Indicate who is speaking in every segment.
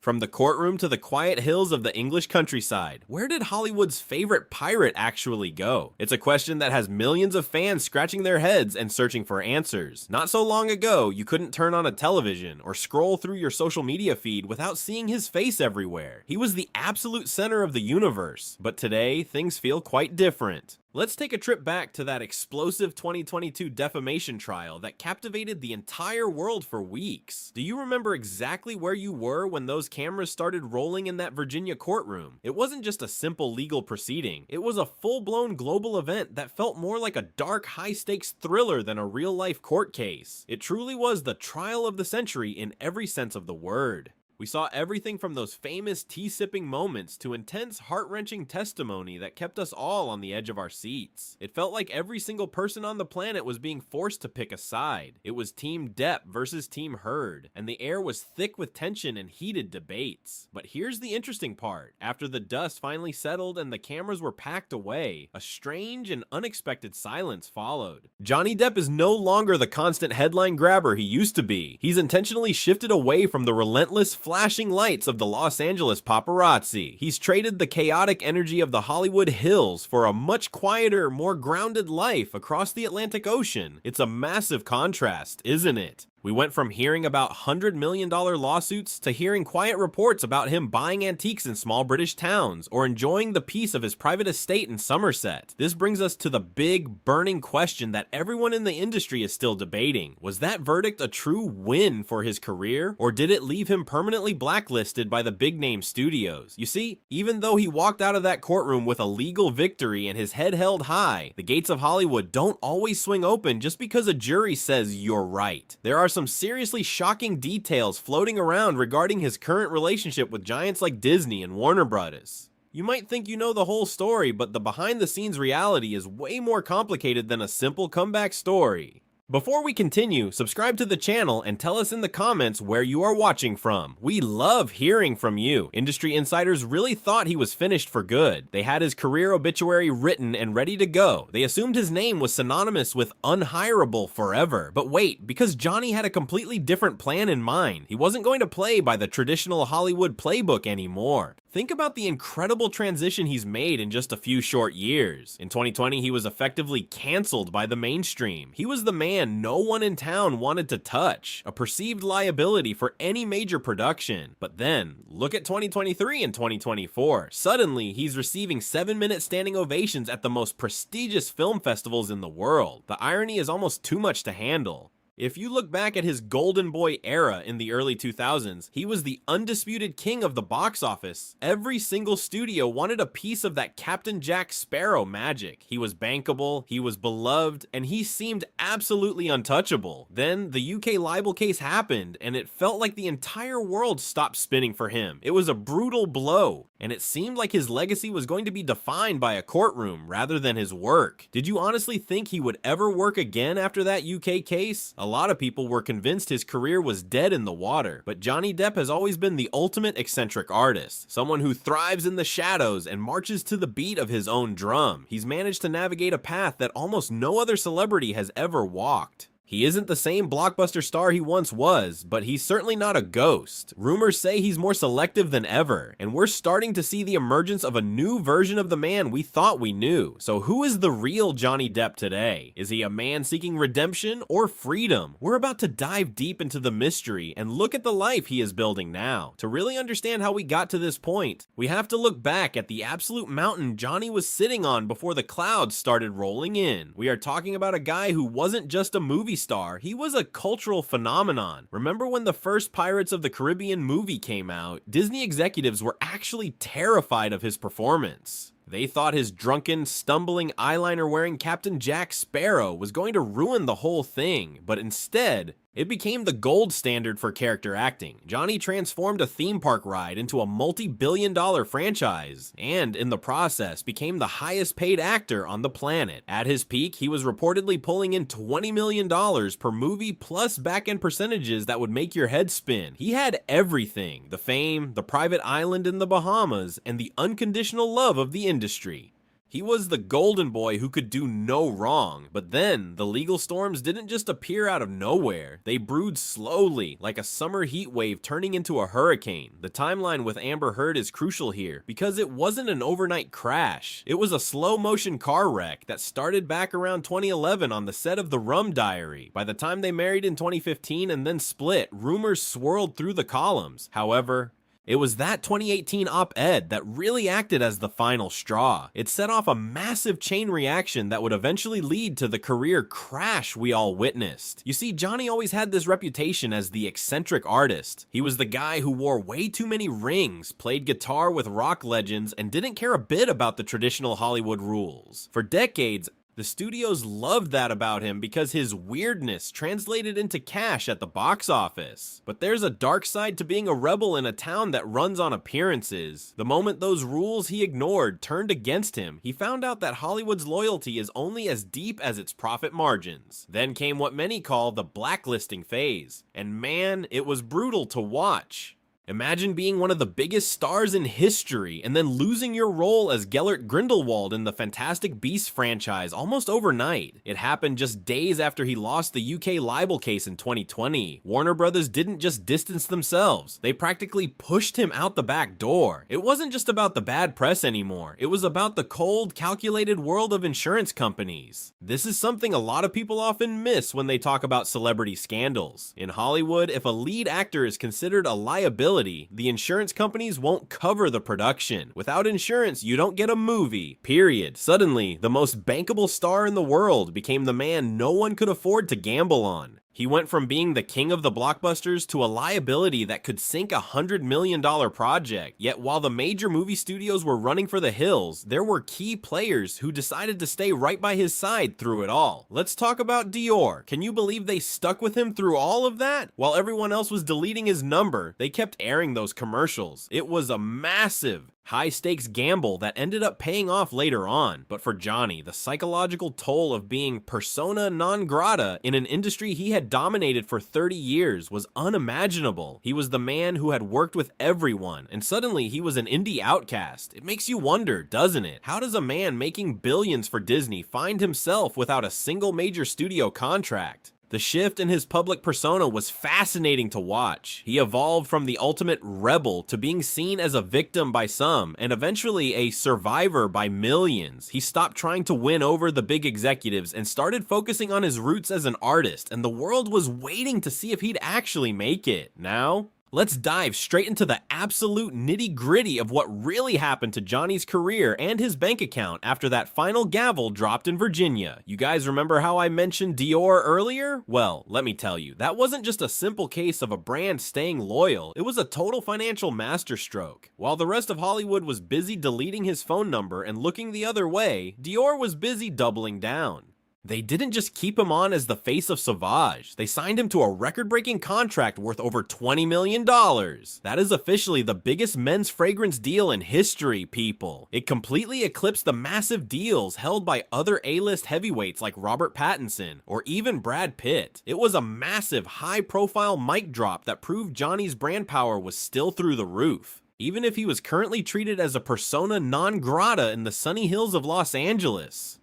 Speaker 1: From the courtroom to the quiet hills of the English countryside, where did Hollywood's favorite pirate actually go? It's a question that has millions of fans scratching their heads and searching for answers. Not so long ago, you couldn't turn on a television or scroll through your social media feed without seeing his face everywhere. He was the absolute center of the universe. But today, things feel quite different. Let's take a trip back to that explosive 2022 defamation trial that captivated the entire world for weeks. Do you remember exactly where you were when those cameras started rolling in that Virginia courtroom? It wasn't just a simple legal proceeding. It was a full-blown global event that felt more like a dark, high-stakes thriller than a real-life court case. It truly was the trial of the century in every sense of the word. We saw everything from those famous tea-sipping moments to intense, heart-wrenching testimony that kept us all on the edge of our seats. It felt like every single person on the planet was being forced to pick a side. It was Team Depp versus Team Heard, and the air was thick with tension and heated debates. But here's the interesting part. After the dust finally settled and the cameras were packed away, a strange and unexpected silence followed. Johnny Depp is no longer the constant headline grabber he used to be. He's intentionally shifted away from the relentless flashing lights of the Los Angeles paparazzi. He's traded the chaotic energy of the Hollywood hills for a much quieter, more grounded life across the Atlantic Ocean. It's a massive contrast, isn't it? We went from hearing about $100 million lawsuits to hearing quiet reports about him buying antiques in small British towns or enjoying the peace of his private estate in Somerset. This brings us to the big, burning question that everyone in the industry is still debating. Was that verdict a true win for his career, or did it leave him permanently blacklisted by the big-name studios? You see, even though he walked out of that courtroom with a legal victory and his head held high, the gates of Hollywood don't always swing open just because a jury says you're right. There are some seriously shocking details floating around regarding his current relationship with giants like Disney and Warner Bros. You might think you know the whole story, but the behind-the-scenes reality is way more complicated than a simple comeback story. Before we continue, subscribe to the channel and tell us in the comments where you are watching from. We love hearing from you. Industry insiders really thought he was finished for good. They had his career obituary written and ready to go. They assumed his name was synonymous with unhireable forever. But wait, because Johnny had a completely different plan in mind. He wasn't going to play by the traditional Hollywood playbook anymore. Think about the incredible transition he's made in just a few short years. In 2020, he was effectively canceled by the mainstream. He was the man no one in town wanted to touch, a perceived liability for any major production. But then, look at 2023 and 2024. Suddenly, he's receiving 7-minute standing ovations at the most prestigious film festivals in the world. The irony is almost too much to handle. If you look back at his golden boy era in the early 2000s, he was the undisputed king of the box office. Every single studio wanted a piece of that Captain Jack Sparrow magic. He was bankable, he was beloved, and he seemed absolutely untouchable. Then the UK libel case happened, and it felt like the entire world stopped spinning for him. It was a brutal blow, and it seemed like his legacy was going to be defined by a courtroom rather than his work. Did you honestly think he would ever work again after that UK case? A lot of people were convinced his career was dead in the water, but Johnny Depp has always been the ultimate eccentric artist, someone who thrives in the shadows and marches to the beat of his own drum. He's managed to navigate a path that almost no other celebrity has ever walked. He isn't the same blockbuster star he once was, but he's certainly not a ghost. Rumors say he's more selective than ever, and we're starting to see the emergence of a new version of the man we thought we knew. So who is the real Johnny Depp today? Is he a man seeking redemption or freedom? We're about to dive deep into the mystery and look at the life he is building now. To really understand how we got to this point, we have to look back at the absolute mountain Johnny was sitting on before the clouds started rolling in. We are talking about a guy who wasn't just a movie star, he was a cultural phenomenon. Remember when the first Pirates of the Caribbean movie came out? Disney executives were actually terrified of his performance. They thought his drunken, stumbling, eyeliner-wearing Captain Jack Sparrow was going to ruin the whole thing, but instead, it became the gold standard for character acting. Johnny transformed a theme park ride into a multi-billion-dollar franchise, and in the process became the highest-paid actor on the planet. At his peak, he was reportedly pulling in $20 million per movie plus back-end percentages that would make your head spin. He had everything: the fame, the private island in the Bahamas, and the unconditional love of the industry. He was the golden boy who could do no wrong, but then the legal storms didn't just appear out of nowhere. They brewed slowly, like a summer heat wave turning into a hurricane. The timeline with Amber Heard is crucial here, because it wasn't an overnight crash. It was a slow-motion car wreck that started back around 2011 on the set of The Rum Diary. By the time they married in 2015 and then split, rumors swirled through the columns. However, it was that 2018 op-ed that really acted as the final straw. It set off a massive chain reaction that would eventually lead to the career crash we all witnessed. You see, Johnny always had this reputation as the eccentric artist. He was the guy who wore way too many rings, played guitar with rock legends, and didn't care a bit about the traditional Hollywood rules. For decades, the studios loved that about him because his weirdness translated into cash at the box office. But there's a dark side to being a rebel in a town that runs on appearances. The moment those rules he ignored turned against him, he found out that Hollywood's loyalty is only as deep as its profit margins. Then came what many call the blacklisting phase. And man, it was brutal to watch. Imagine being one of the biggest stars in history and then losing your role as Gellert Grindelwald in the Fantastic Beasts franchise almost overnight. It happened just days after he lost the UK libel case in 2020. Warner Brothers didn't just distance themselves, they practically pushed him out the back door. It wasn't just about the bad press anymore, it was about the cold, calculated world of insurance companies. This is something a lot of people often miss when they talk about celebrity scandals. In Hollywood, if a lead actor is considered a liability, the insurance companies won't cover the production. Without insurance, you don't get a movie, period. Suddenly, the most bankable star in the world became the man no one could afford to gamble on. He went from being the king of the blockbusters to a liability that could sink a $100 million project. Yet while the major movie studios were running for the hills, there were key players who decided to stay right by his side through it all. Let's talk about Dior. Can you believe they stuck with him through all of that? While everyone else was deleting his number, they kept airing those commercials. It was a massive, high-stakes gamble that ended up paying off later on. But for Johnny, the psychological toll of being persona non grata in an industry he had dominated for 30 years was unimaginable. He was the man who had worked with everyone, and suddenly he was an indie outcast. It makes you wonder, doesn't it? How does a man making billions for Disney find himself without a single major studio contract? The shift in his public persona was fascinating to watch. He evolved from the ultimate rebel to being seen as a victim by some, and eventually a survivor by millions. He stopped trying to win over the big executives and started focusing on his roots as an artist, and the world was waiting to see if he'd actually make it. Now, let's dive straight into the absolute nitty-gritty of what really happened to Johnny's career and his bank account after that final gavel dropped in Virginia. You guys remember how I mentioned Dior earlier? Well, let me tell you, that wasn't just a simple case of a brand staying loyal, it was a total financial masterstroke. While the rest of Hollywood was busy deleting his phone number and looking the other way, Dior was busy doubling down. They didn't just keep him on as the face of Sauvage, they signed him to a record-breaking contract worth over $20 million. That is officially the biggest men's fragrance deal in history, people. It completely eclipsed the massive deals held by other A-list heavyweights like Robert Pattinson or even Brad Pitt. It was a massive, high-profile mic drop that proved Johnny's brand power was still through the roof, even if he was currently treated as a persona non grata in the sunny hills of Los Angeles.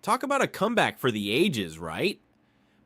Speaker 1: Talk about a comeback for the ages, right?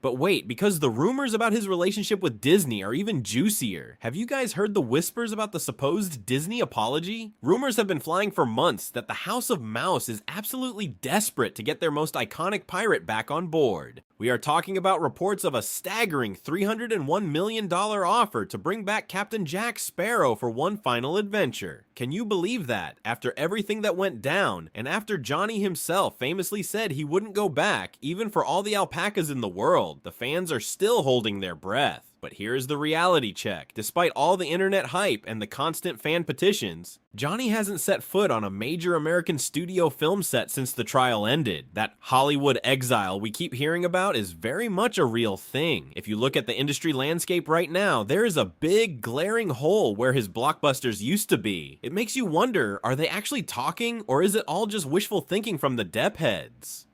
Speaker 1: But wait, because the rumors about his relationship with Disney are even juicier. Have you guys heard the whispers about the supposed Disney apology? Rumors have been flying for months that the House of Mouse is absolutely desperate to get their most iconic pirate back on board. We are talking about reports of a staggering $301 million offer to bring back Captain Jack Sparrow for one final adventure. Can you believe that? After everything that went down, and after Johnny himself famously said he wouldn't go back, even for all the alpacas in the world, the fans are still holding their breath. But here's the reality check. Despite all the internet hype and the constant fan petitions, Johnny hasn't set foot on a major American studio film set since the trial ended. That Hollywood exile we keep hearing about is very much a real thing. If you look at the industry landscape right now, there is a big glaring hole where his blockbusters used to be. It makes you wonder, are they actually talking, or is it all just wishful thinking from the Depp heads?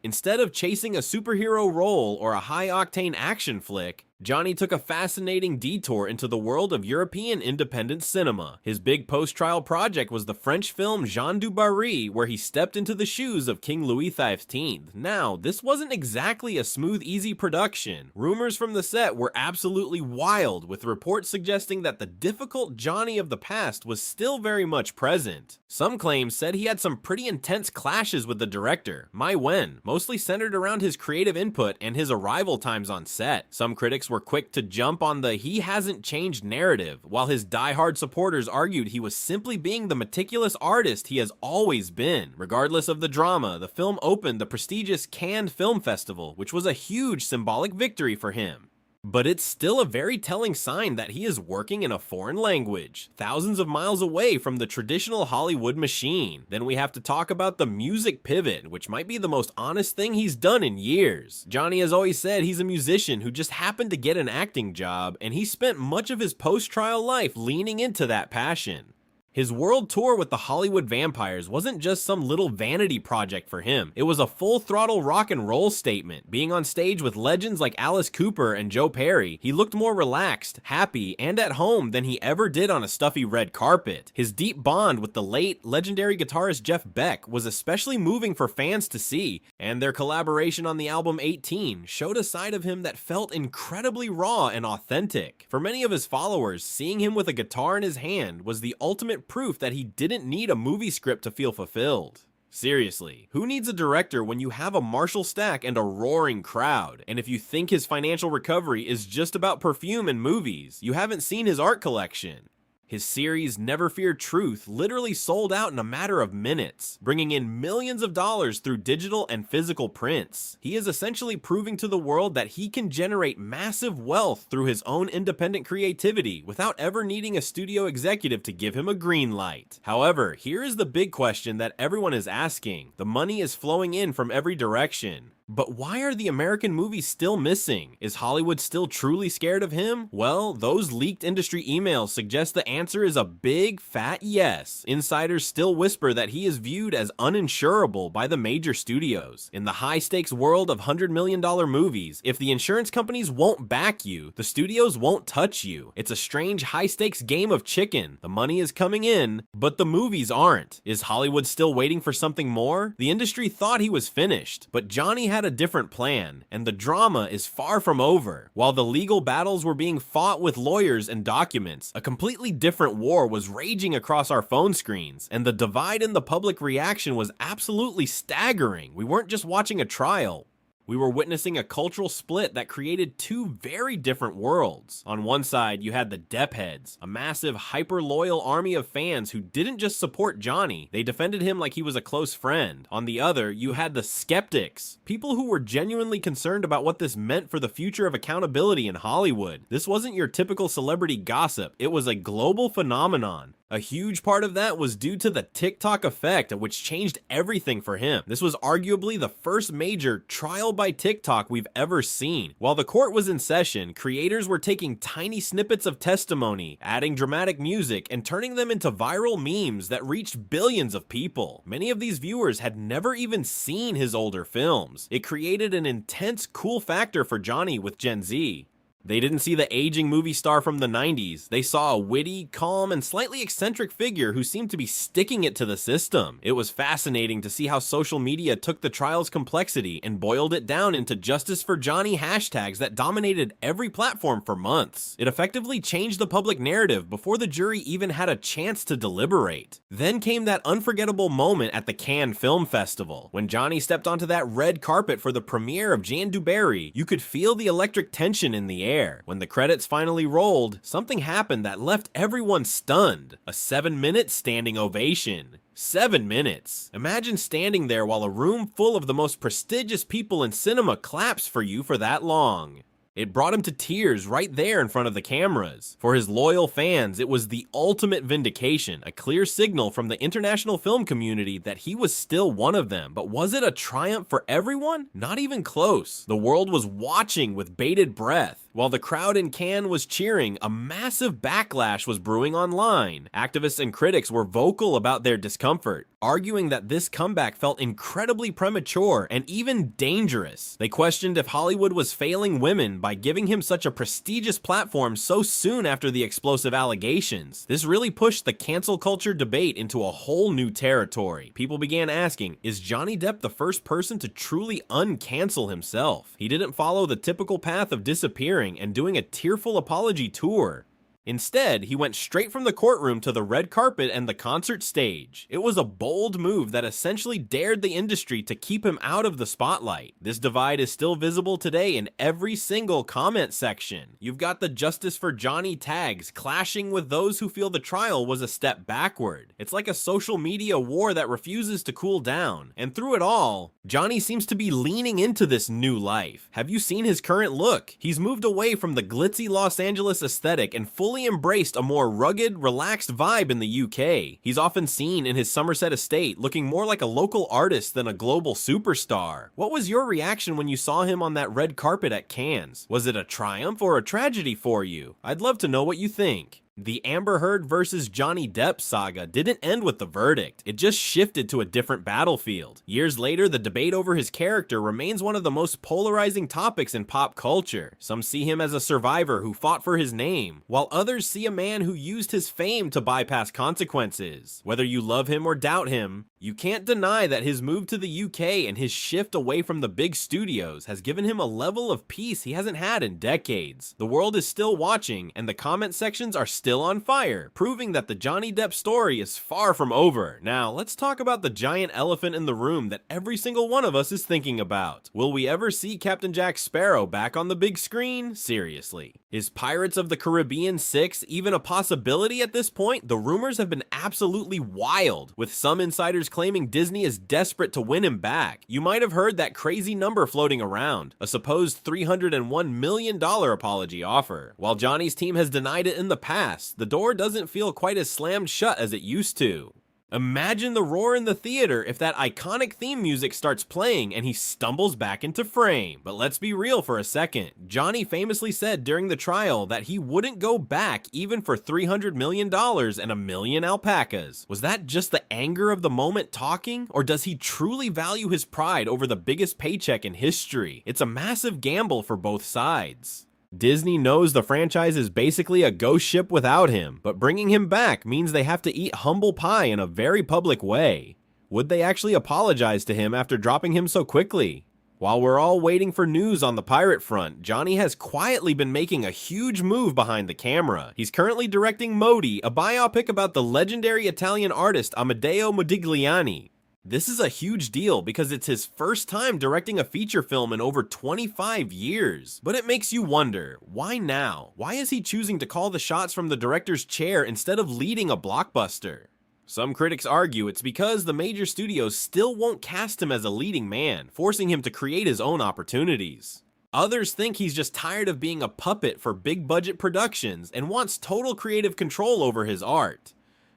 Speaker 1: Instead of chasing a superhero role or a high-octane action flick, Johnny took a fascinating detour into the world of European independent cinema. His big post-trial project was the French film Jean du Barry, where he stepped into the shoes of King Louis XV. Now, this wasn't exactly a smooth, easy production. Rumors from the set were absolutely wild, with reports suggesting that the difficult Johnny of the past was still very much present. Some claims said he had some pretty intense clashes with the director, Mai Wen, mostly centered around his creative input and his arrival times on set. Some critics were quick to jump on the "he hasn't changed" narrative, while his die-hard supporters argued he was simply being the meticulous artist he has always been. Regardless of the drama, the film opened the prestigious Cannes Film Festival, which was a huge symbolic victory for him. But it's still a very telling sign that he is working in a foreign language, thousands of miles away from the traditional Hollywood machine. Then we have to talk about the music pivot, which might be the most honest thing he's done in years. Johnny has always said he's a musician who just happened to get an acting job, and he spent much of his post-trial life leaning into that passion. His world tour with the Hollywood Vampires wasn't just some little vanity project for him. It was a full-throttle rock and roll statement. Being on stage with legends like Alice Cooper and Joe Perry, he looked more relaxed, happy, and at home than he ever did on a stuffy red carpet. His deep bond with the late, legendary guitarist Jeff Beck was especially moving for fans to see, and their collaboration on the album 18 showed a side of him that felt incredibly raw and authentic. For many of his followers, seeing him with a guitar in his hand was the ultimate proof that he didn't need a movie script to feel fulfilled. Seriously, who needs a director when you have a Marshall stack and a roaring crowd? And if you think his financial recovery is just about perfume and movies, you haven't seen his art collection. His series Never Fear Truth literally sold out in a matter of minutes, bringing in millions of dollars through digital and physical prints. He is essentially proving to the world that he can generate massive wealth through his own independent creativity without ever needing a studio executive to give him a green light. However, here is the big question that everyone is asking. The money is flowing in from every direction. But why are the American movies still missing? Is Hollywood still truly scared of him? Well, those leaked industry emails suggest the answer is a big, fat yes. Insiders still whisper that he is viewed as uninsurable by the major studios. In the high-stakes world of $100 million movies, if the insurance companies won't back you, the studios won't touch you. It's a strange high-stakes game of chicken. The money is coming in, but the movies aren't. Is Hollywood still waiting for something more? The industry thought he was finished, but Johnny had a different plan, and the drama is far from over. While the legal battles were being fought with lawyers and documents, a completely different war was raging across our phone screens, and the divide in the public reaction was absolutely staggering. We weren't just watching a trial. We were witnessing a cultural split that created two very different worlds. On one side, you had the Depp heads, a massive, hyper-loyal army of fans who didn't just support Johnny, they defended him like he was a close friend. On the other, you had the skeptics, people who were genuinely concerned about what this meant for the future of accountability in Hollywood. This wasn't your typical celebrity gossip, it was a global phenomenon. A huge part of that was due to the TikTok effect, which changed everything for him. This was arguably the first major trial by TikTok we've ever seen. While the court was in session, creators were taking tiny snippets of testimony, adding dramatic music, and turning them into viral memes that reached billions of people. Many of these viewers had never even seen his older films. It created an intense cool factor for Johnny with Gen Z. They didn't see the aging movie star from the 90s. They saw a witty, calm, and slightly eccentric figure who seemed to be sticking it to the system. It was fascinating to see how social media took the trial's complexity and boiled it down into Justice for Johnny hashtags that dominated every platform for months. It effectively changed the public narrative before the jury even had a chance to deliberate. Then came that unforgettable moment at the Cannes Film Festival. When Johnny stepped onto that red carpet for the premiere of Jean du Barry, you could feel the electric tension in the air. When the credits finally rolled, something happened that left everyone stunned. A 7-minute standing ovation. 7 minutes. Imagine standing there while a room full of the most prestigious people in cinema claps for you for that long. It brought him to tears right there in front of the cameras. For his loyal fans, it was the ultimate vindication, a clear signal from the international film community that he was still one of them. But was it a triumph for everyone? Not even close. The world was watching with bated breath. While the crowd in Cannes was cheering, a massive backlash was brewing online. Activists and critics were vocal about their discomfort, arguing that this comeback felt incredibly premature and even dangerous. They questioned if Hollywood was failing women by giving him such a prestigious platform so soon after the explosive allegations. This really pushed the cancel culture debate into a whole new territory. People began asking, is Johnny Depp the first person to truly uncancel himself? He didn't follow the typical path of disappearing and doing a tearful apology tour. Instead, he went straight from the courtroom to the red carpet and the concert stage. It was a bold move that essentially dared the industry to keep him out of the spotlight. This divide is still visible today in every single comment section. You've got the Justice for Johnny tags clashing with those who feel the trial was a step backward. It's like a social media war that refuses to cool down. And through it all, Johnny seems to be leaning into this new life. Have you seen his current look? He's moved away from the glitzy Los Angeles aesthetic and fully embraced a more rugged, relaxed vibe in the UK. He's often seen in his Somerset estate looking more like a local artist than a global superstar. What was your reaction when you saw him on that red carpet at Cannes? Was it a triumph or a tragedy for you? I'd love to know what you think. The Amber Heard versus Johnny Depp saga didn't end with the verdict, it just shifted to a different battlefield. Years later, the debate over his character remains one of the most polarizing topics in pop culture. Some see him as a survivor who fought for his name, while others see a man who used his fame to bypass consequences. Whether you love him or doubt him, you can't deny that his move to the UK and his shift away from the big studios has given him a level of peace he hasn't had in decades. The world is still watching, and the comment sections are still on fire, proving that the Johnny Depp story is far from over. Now, let's talk about the giant elephant in the room that every single one of us is thinking about. Will we ever see Captain Jack Sparrow back on the big screen? Seriously. Is Pirates of the Caribbean 6 even a possibility at this point? The rumors have been absolutely wild, with some insiders claiming Disney is desperate to win him back. You might have heard that crazy number floating around, a supposed $301 million apology offer. While Johnny's team has denied it in the past, the door doesn't feel quite as slammed shut as it used to. Imagine the roar in the theater if that iconic theme music starts playing and he stumbles back into frame. But let's be real for a second. Johnny famously said during the trial that he wouldn't go back even for $300 million and a million alpacas. Was that just the anger of the moment talking? Or does he truly value his pride over the biggest paycheck in history? It's a massive gamble for both sides. Disney knows the franchise is basically a ghost ship without him, but bringing him back means they have to eat humble pie in a very public way. Would they actually apologize to him after dropping him so quickly? While we're all waiting for news on the pirate front, Johnny has quietly been making a huge move behind the camera. He's currently directing Modi, a biopic about the legendary Italian artist Amedeo Modigliani. This is a huge deal because it's his first time directing a feature film in over 25 years. But it makes you wonder, why now? Why is he choosing to call the shots from the director's chair instead of leading a blockbuster? Some critics argue it's because the major studios still won't cast him as a leading man, forcing him to create his own opportunities. Others think he's just tired of being a puppet for big budget productions and wants total creative control over his art.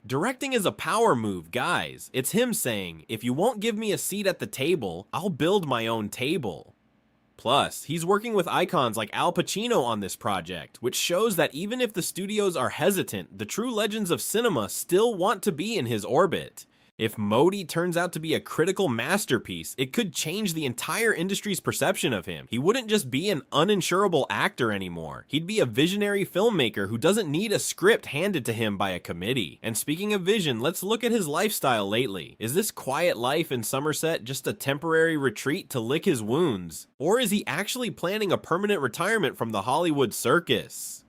Speaker 1: Directing is a power move, guys. It's him saying, if you won't give me a seat at the table, I'll build my own table. Plus, he's working with icons like Al Pacino on this project, which shows that even if the studios are hesitant, the true legends of cinema still want to be in his orbit. If Modi turns out to be a critical masterpiece, it could change the entire industry's perception of him. He wouldn't just be an uninsurable actor anymore. He'd be a visionary filmmaker who doesn't need a script handed to him by a committee. And speaking of vision, let's look at his lifestyle lately. Is this quiet life in Somerset just a temporary retreat to lick his wounds? Or is he actually planning a permanent retirement from the Hollywood circus?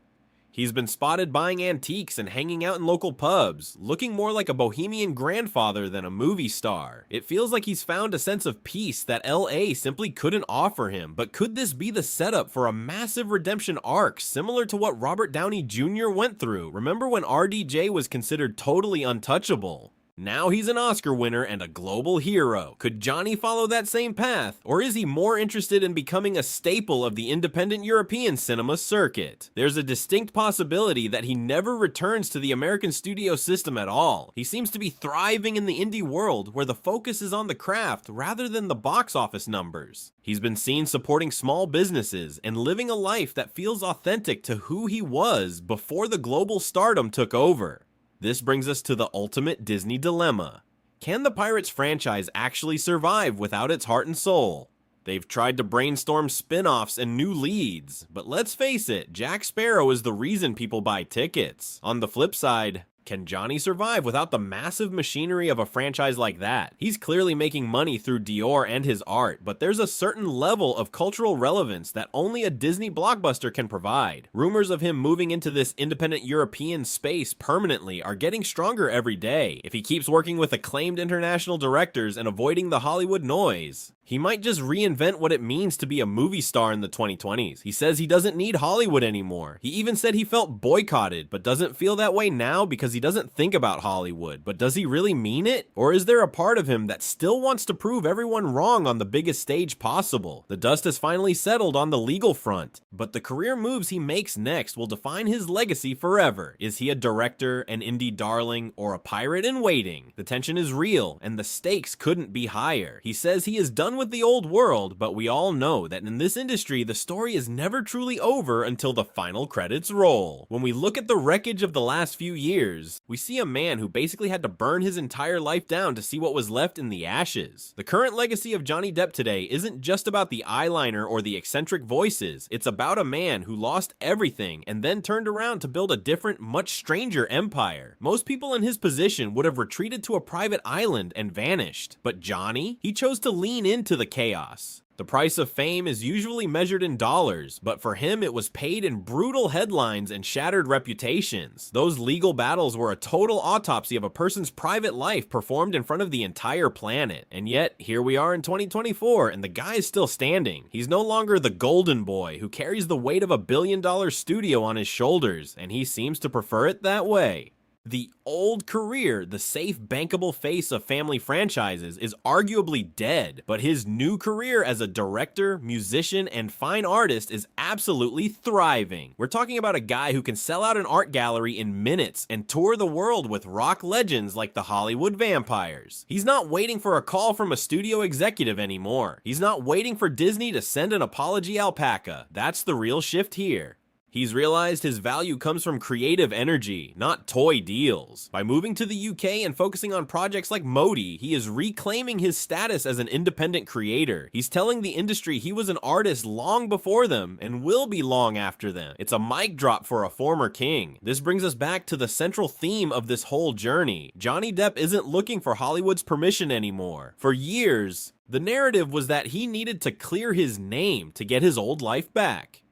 Speaker 1: He's been spotted buying antiques and hanging out in local pubs, looking more like a bohemian grandfather than a movie star. It feels like he's found a sense of peace that LA simply couldn't offer him, but could this be the setup for a massive redemption arc similar to what Robert Downey Jr. went through? Remember when RDJ was considered totally untouchable? Now he's an Oscar winner and a global hero. Could Johnny follow that same path? Or is he more interested in becoming a staple of the independent European cinema circuit? There's a distinct possibility that he never returns to the American studio system at all. He seems to be thriving in the indie world where the focus is on the craft rather than the box office numbers. He's been seen supporting small businesses and living a life that feels authentic to who he was before the global stardom took over. This brings us to the ultimate Disney dilemma. Can the Pirates franchise actually survive without its heart and soul? They've tried to brainstorm spin-offs and new leads, but let's face it, Jack Sparrow is the reason people buy tickets. On the flip side, can Johnny survive without the massive machinery of a franchise like that? He's clearly making money through Dior and his art, but there's a certain level of cultural relevance that only a Disney blockbuster can provide. Rumors of him moving into this independent European space permanently are getting stronger every day. If he keeps working with acclaimed international directors and avoiding the Hollywood noise, he might just reinvent what it means to be a movie star in the 2020s. He says he doesn't need Hollywood anymore. He even said he felt boycotted, but doesn't feel that way now because he doesn't think about Hollywood. But does he really mean it? Or is there a part of him that still wants to prove everyone wrong on the biggest stage possible? The dust has finally settled on the legal front, but the career moves he makes next will define his legacy forever. Is he a director, an indie darling, or a pirate in waiting? The tension is real, and the stakes couldn't be higher. He says he is done with the old world, but we all know that in this industry, the story is never truly over until the final credits roll. When we look at the wreckage of the last few years, we see a man who basically had to burn his entire life down to see what was left in the ashes. The current legacy of Johnny Depp today isn't just about the eyeliner or the eccentric voices. It's about a man who lost everything and then turned around to build a different, much stranger empire. Most people in his position would have retreated to a private island and vanished. But Johnny? He chose to lean into the chaos. The price of fame is usually measured in dollars, but for him it was paid in brutal headlines and shattered reputations. Those legal battles were a total autopsy of a person's private life performed in front of the entire planet. And yet, here we are in 2024, and the guy is still standing. He's no longer the golden boy who carries the weight of $1 billion studio on his shoulders, and he seems to prefer it that way. The old career, the safe, bankable face of family franchises, is arguably dead, but his new career as a director, musician, and fine artist is absolutely thriving. We're talking about a guy who can sell out an art gallery in minutes and tour the world with rock legends like the Hollywood vampires. He's not waiting for a call from a studio executive anymore. He's not waiting for Disney to send an apology alpaca. That's the real shift here. He's realized his value comes from creative energy, not toy deals. By moving to the UK and focusing on projects like Modi, he is reclaiming his status as an independent creator. He's telling the industry he was an artist long before them and will be long after them. It's a mic drop for a former king. This brings us back to the central theme of this whole journey. Johnny Depp isn't looking for Hollywood's permission anymore. For years, the narrative was that he needed to clear his name to get his old life back.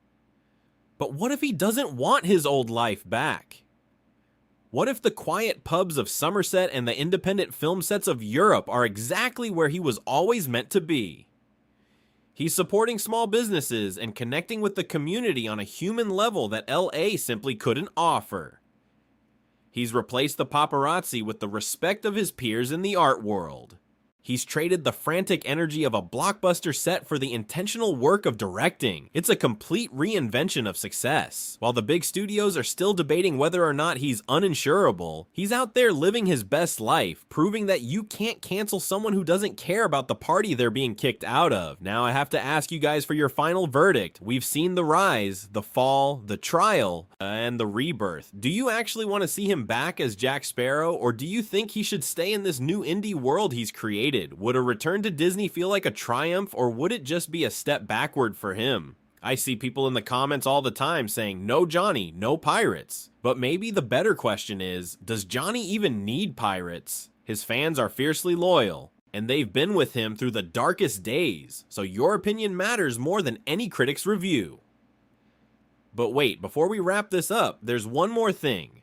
Speaker 1: But what if he doesn't want his old life back? What if the quiet pubs of Somerset and the independent film sets of Europe are exactly where he was always meant to be? He's supporting small businesses and connecting with the community on a human level that LA simply couldn't offer. He's replaced the paparazzi with the respect of his peers in the art world. He's traded the frantic energy of a blockbuster set for the intentional work of directing. It's a complete reinvention of success. While the big studios are still debating whether or not he's uninsurable, he's out there living his best life, proving that you can't cancel someone who doesn't care about the party they're being kicked out of. Now I have to ask you guys for your final verdict. We've seen the rise, the fall, the trial, and the rebirth. Do you actually want to see him back as Jack Sparrow, or do you think he should stay in this new indie world he's created? Would a return to Disney feel like a triumph, or would it just be a step backward for him? I see people in the comments all the time saying, no Johnny, no pirates. But maybe the better question is, does Johnny even need pirates? His fans are fiercely loyal, and they've been with him through the darkest days, so your opinion matters more than any critic's review. But wait, before we wrap this up, there's one more thing.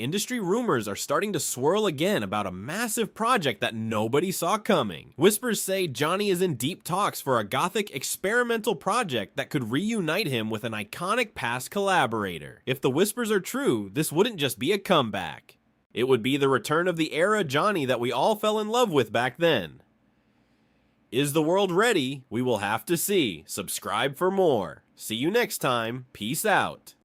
Speaker 1: Industry rumors are starting to swirl again about a massive project that nobody saw coming. Whispers say Johnny is in deep talks for a gothic experimental project that could reunite him with an iconic past collaborator. If the whispers are true, this wouldn't just be a comeback. It would be the return of the era Johnny that we all fell in love with back then. Is the world ready? We will have to see. Subscribe for more. See you next time. Peace out.